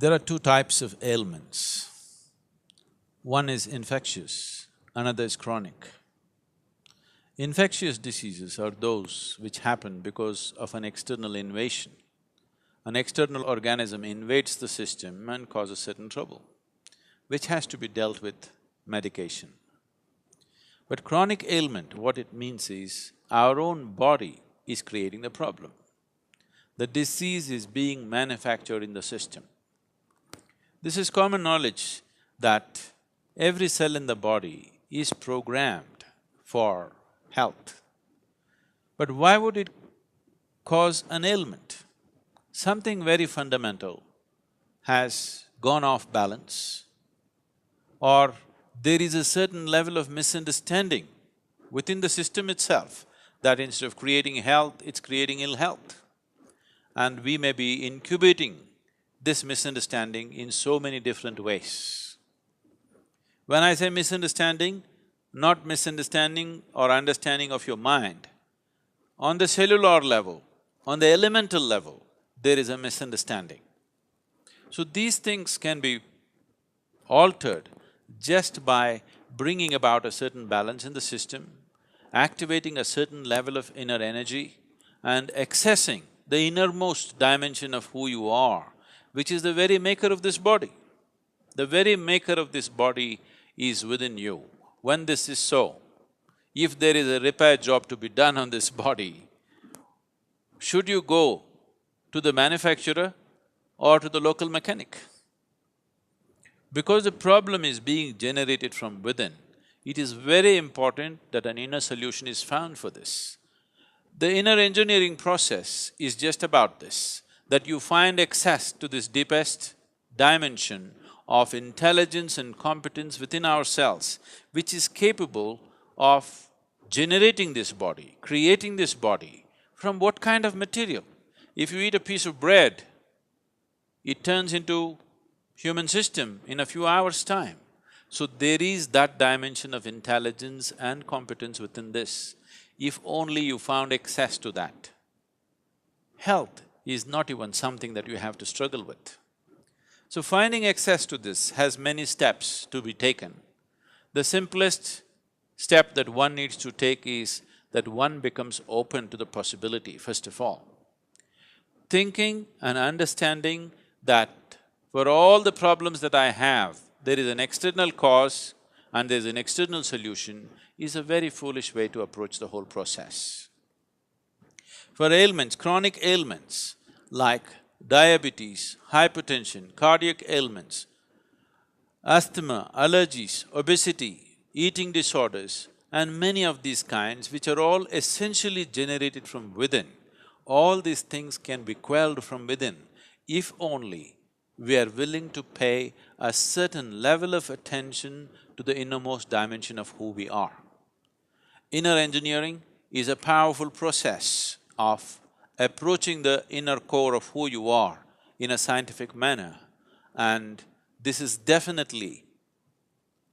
There are two types of ailments. One is infectious, another is chronic. Infectious diseases are those which happen because of an external invasion. An external organism invades the system and causes certain trouble, which has to be dealt with medication. But chronic ailment, what it means is, our own body is creating the problem. The disease is being manufactured in the system. This is common knowledge that every cell in the body is programmed for health. But why would it cause an ailment? Something very fundamental has gone off balance, or there is a certain level of misunderstanding within the system itself that instead of creating health, it's creating ill health. And we may be incubating this misunderstanding in so many different ways. When I say misunderstanding, not misunderstanding or understanding of your mind. On the cellular level, on the elemental level, there is a misunderstanding. So these things can be altered just by bringing about a certain balance in the system, activating a certain level of inner energy and accessing the innermost dimension of who you are, which is the very maker of this body. The very maker of this body is within you. When this is so, if there is a repair job to be done on this body, should you go to the manufacturer or to the local mechanic? Because the problem is being generated from within, it is very important that an inner solution is found for this. The inner engineering process is just about this, that you find access to this deepest dimension of intelligence and competence within ourselves, which is capable of generating this body, creating this body from what kind of material? If you eat a piece of bread, it turns into human system in a few hours' time. So there is that dimension of intelligence and competence within this, if only you found access to that. Health is not even something that you have to struggle with. So finding access to this has many steps to be taken. The simplest step that one needs to take is that one becomes open to the possibility, first of all. Thinking and understanding that for all the problems that I have, there is an external cause and there's an external solution is a very foolish way to approach the whole process. For ailments, chronic ailments like diabetes, hypertension, cardiac ailments, asthma, allergies, obesity, eating disorders, and many of these kinds, which are all essentially generated from within, all these things can be quelled from within if only we are willing to pay a certain level of attention to the innermost dimension of who we are. Inner engineering is a powerful process of approaching the inner core of who you are in a scientific manner, and this is definitely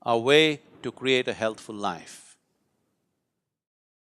a way to create a healthful life.